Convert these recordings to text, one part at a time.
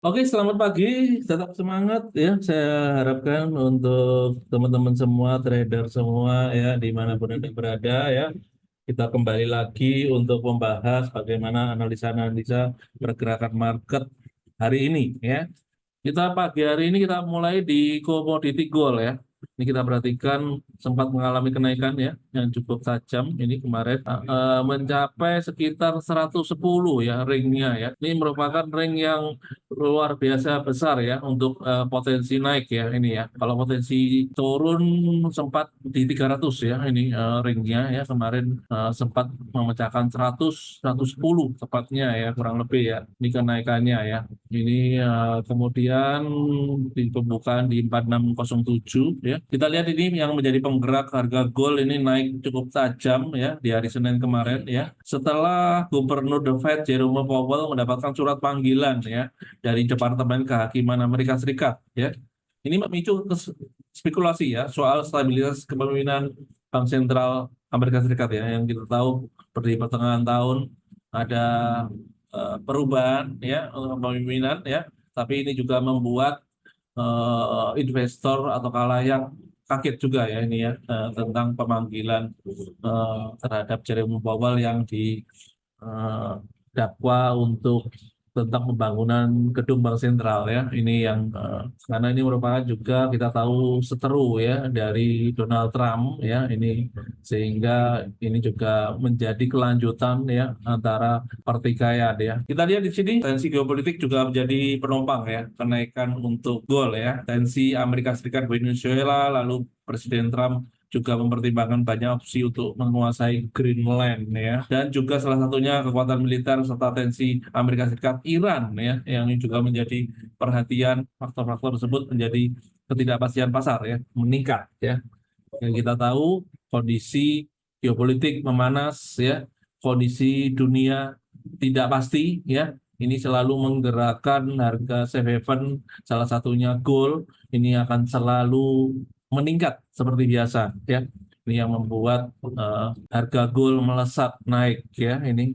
Oke, selamat pagi. Tetap semangat ya. Saya harapkan untuk teman-teman semua, trader semua ya, dimanapun Anda berada ya. Kita kembali lagi untuk membahas bagaimana analisa-analisa pergerakan market hari ini ya. Kita pagi hari ini kita mulai di komoditi gold ya. Ini kita perhatikan sempat mengalami kenaikan ya yang cukup tajam ini kemarin mencapai sekitar 110 ya ringnya ya. Ini merupakan ring yang luar biasa besar ya untuk potensi naik ya ini ya. Kalau potensi turun sempat di 300 ya ini ringnya ya kemarin sempat memecahkan 100 110 tepatnya ya kurang lebih ya. Ini kenaikannya ya. Ini kemudian di pembukaan di 4607 ya. Kita lihat ini yang menjadi penggerak harga gold ini naik cukup tajam ya di hari Senin kemarin ya. Setelah Gubernur The Fed Jerome Powell mendapatkan surat panggilan ya dari Departemen Kehakiman Amerika Serikat ya. Ini memicu spekulasi ya soal stabilitas kepemimpinan Bank Sentral Amerika Serikat ya yang kita tahu seperti pertengahan tahun ada perubahan ya kepemimpinan ya, tapi ini juga membuat investor atau kalayak kaget juga ya ini ya tentang pemanggilan terhadap Jerome Powell yang didakwa untuk tentang pembangunan gedung Bank Sentral ya. Ini yang karena ini merupakan juga kita tahu seteru ya dari Donald Trump ya ini sehingga ini juga menjadi kelanjutan ya antara pertikaian ya. Kita lihat di sini tensi geopolitik juga menjadi penopang ya kenaikan untuk gold ya. Tensi Amerika Serikat Venezuela lalu Presiden Trump juga mempertimbangkan banyak opsi untuk menguasai Greenland ya dan juga salah satunya kekuatan militer serta tensi Amerika Serikat Iran ya yang juga menjadi perhatian faktor-faktor tersebut menjadi ketidakpastian pasar ya meningkat ya yang kita tahu kondisi geopolitik memanas ya kondisi dunia tidak pasti ya ini selalu menggerakkan harga safe haven salah satunya gold ini akan selalu meningkat seperti biasa ya. Ini yang membuat harga gold melesat naik ya ini.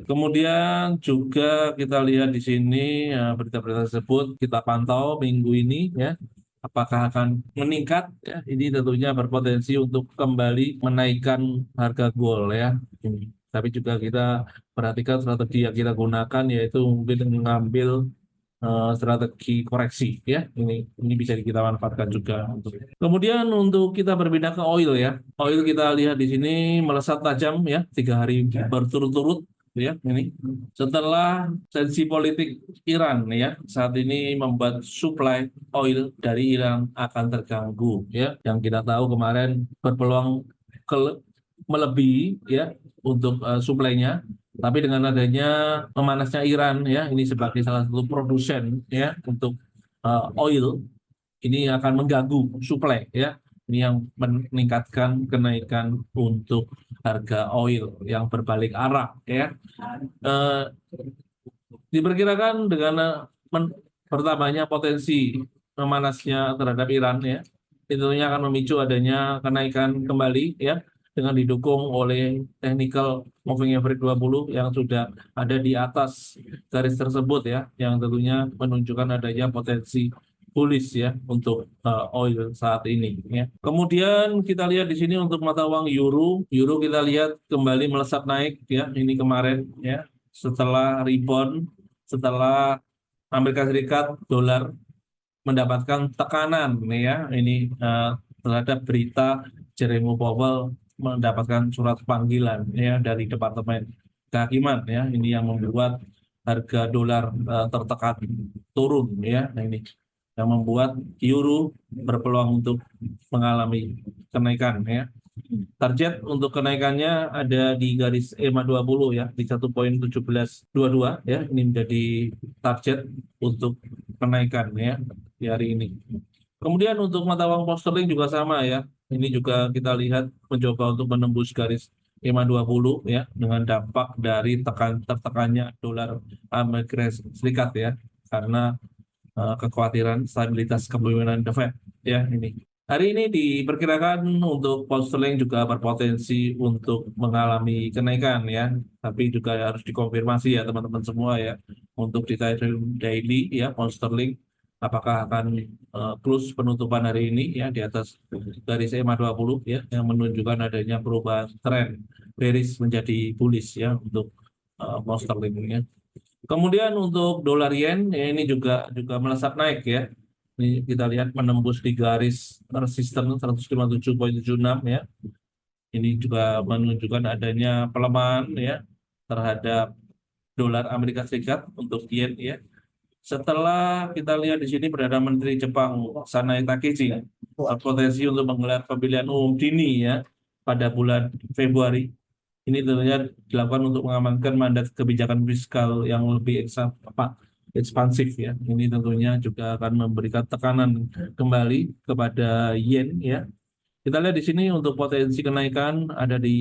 Kemudian juga kita lihat di sini berita-berita tersebut kita pantau minggu ini ya. Apakah akan meningkat ya? Ini tentunya berpotensi untuk kembali menaikkan harga gold ya. Tapi juga kita perhatikan strategi yang kita gunakan yaitu mungkin mengambil strategi koreksi ya ini bisa kita manfaatkan juga kemudian untuk kita berpindah ke oil ya oil kita lihat di sini melesat tajam ya 3 hari berturut-turut ya ini setelah tensi politik Iran ya saat ini membuat supply oil dari Iran akan terganggu ya yang kita tahu kemarin berpeluang melebihi ya untuk suplainya tapi dengan adanya memanasnya Iran ya, ini sebagai salah satu produsen ya untuk oil, ini akan mengganggu suplai ya. Ini yang meningkatkan kenaikan untuk harga oil yang berbalik arah ya. Eh, Diperkirakan dengan bertambahnya potensi memanasnya terhadap Iran ya, itu akan memicu adanya kenaikan kembali ya dengan didukung oleh technical moving average 20 yang sudah ada di atas garis tersebut ya, yang tentunya menunjukkan adanya potensi bullish ya untuk oil saat ini ya. Kemudian kita lihat di sini untuk mata uang euro, euro kita lihat kembali melesat naik ya ini kemarin ya setelah rebound setelah Amerika Serikat dolar mendapatkan tekanan nih ya ini terhadap berita Jerome Powell mendapatkan surat panggilan ya dari Departemen Kehakiman ya ini yang membuat harga dolar tertekan turun ya nah, ini yang membuat euro berpeluang untuk mengalami kenaikan ya. Target untuk kenaikannya ada di garis EMA 20 ya, di 1,1722 ya. Ini menjadi target untuk kenaikan ya di hari ini. Kemudian untuk mata uang pound sterling juga sama ya. Ini juga kita lihat mencoba untuk menembus garis EMA 20 ya dengan dampak dari tertekannya dolar Amerika Serikat ya karena kekhawatiran stabilitas kepemimpinan The Fed ya ini. Hari ini diperkirakan untuk pound sterling juga berpotensi untuk mengalami kenaikan ya, tapi juga harus dikonfirmasi ya teman-teman semua ya untuk di daily ya pound sterling apakah akan close penutupan hari ini ya di atas garis EMA 20 ya yang menunjukkan adanya perubahan tren bearish menjadi bullish ya untuk pound sterling ya. Kemudian untuk dolar yen ya, ini juga melesat naik ya. Ini kita lihat menembus di garis resisten 157,76 ya. Ini juga menunjukkan adanya pelemahan ya terhadap dolar Amerika Serikat untuk yen ya. Setelah kita lihat di sini Perdana Menteri Jepang Sanae Takaichi potensi untuk menggelar pemilihan umum dini ya pada bulan Februari. Ini tentunya dilakukan untuk mengamankan mandat kebijakan fiskal yang lebih ekspansif ya. Ini tentunya juga akan memberikan tekanan kembali kepada yen ya. Kita lihat di sini untuk potensi kenaikan ada di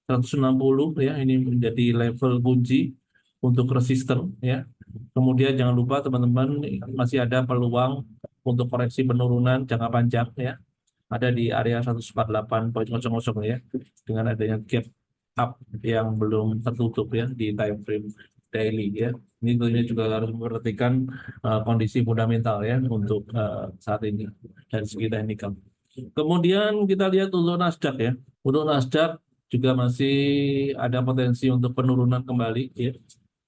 160 ya. Ini menjadi level kunci untuk resisten ya. Kemudian jangan lupa teman-teman masih ada peluang untuk koreksi penurunan jangka panjang ya. Ada di area 148,00 ya dengan adanya gap up yang belum tertutup ya di time frame daily ya. Ini tentunya juga harus memperhatikan kondisi fundamental ya untuk saat ini dari segi teknikal. Kemudian kita lihat untuk Nasdaq ya. Untuk Nasdaq juga masih ada potensi untuk penurunan kembali ya.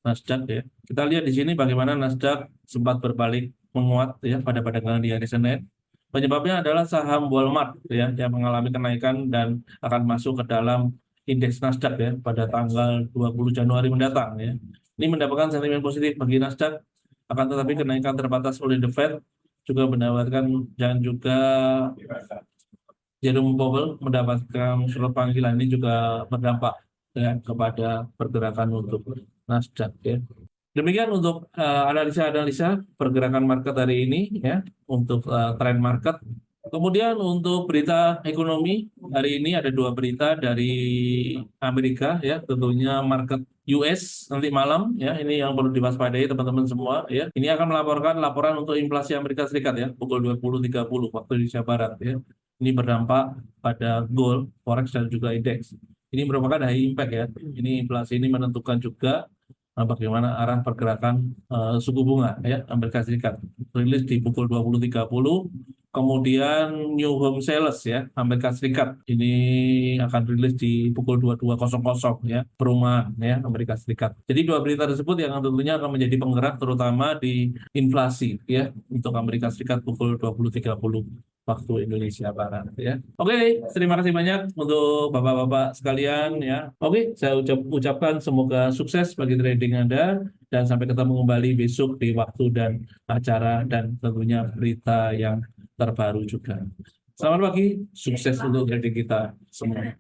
Nasdaq ya. Kita lihat di sini bagaimana Nasdaq sempat berbalik menguat ya pada perdagangan di hari Senin. Penyebabnya adalah saham Walmart ya yang mengalami kenaikan dan akan masuk ke dalam indeks Nasdaq ya pada tanggal 20 Januari mendatang ya. Ini mendapatkan sentimen positif bagi Nasdaq, akan tetapi kenaikan terbatas oleh The Fed juga mendapatkan dan juga Jerome Powell mendapatkan surat panggilan ini juga berdampak ya, kepada pergerakan untuk Nasdaq ya. Demikian untuk analisa-analisa pergerakan market hari ini ya untuk tren market. Kemudian untuk berita ekonomi hari ini ada dua berita dari Amerika ya, tentunya market US nanti malam ya, ini yang perlu diwaspadai teman-teman semua ya. Ini akan melaporkan laporan untuk inflasi Amerika Serikat ya pukul 20.30 waktu Indonesia Barat ya. Ini berdampak pada gold, forex dan juga indeks. Ini merupakan high impact ya. Ini inflasi ini menentukan juga bagaimana arah pergerakan suku bunga ya Amerika Serikat. Rilis di pukul 20.30. Kemudian New Home Sales ya Amerika Serikat ini akan rilis di pukul 22.00 ya perumahan ya Amerika Serikat. Jadi dua berita tersebut yang tentunya akan menjadi penggerak terutama di inflasi ya untuk Amerika Serikat pukul 20.30 waktu Indonesia Barat ya. Oke, terima kasih banyak untuk Bapak-bapak sekalian ya. Oke, saya ucapkan semoga sukses bagi trading Anda dan sampai ketemu kembali besok di waktu dan acara dan tentunya berita yang terbaru juga. Selamat pagi, sukses untuk trading kita semua.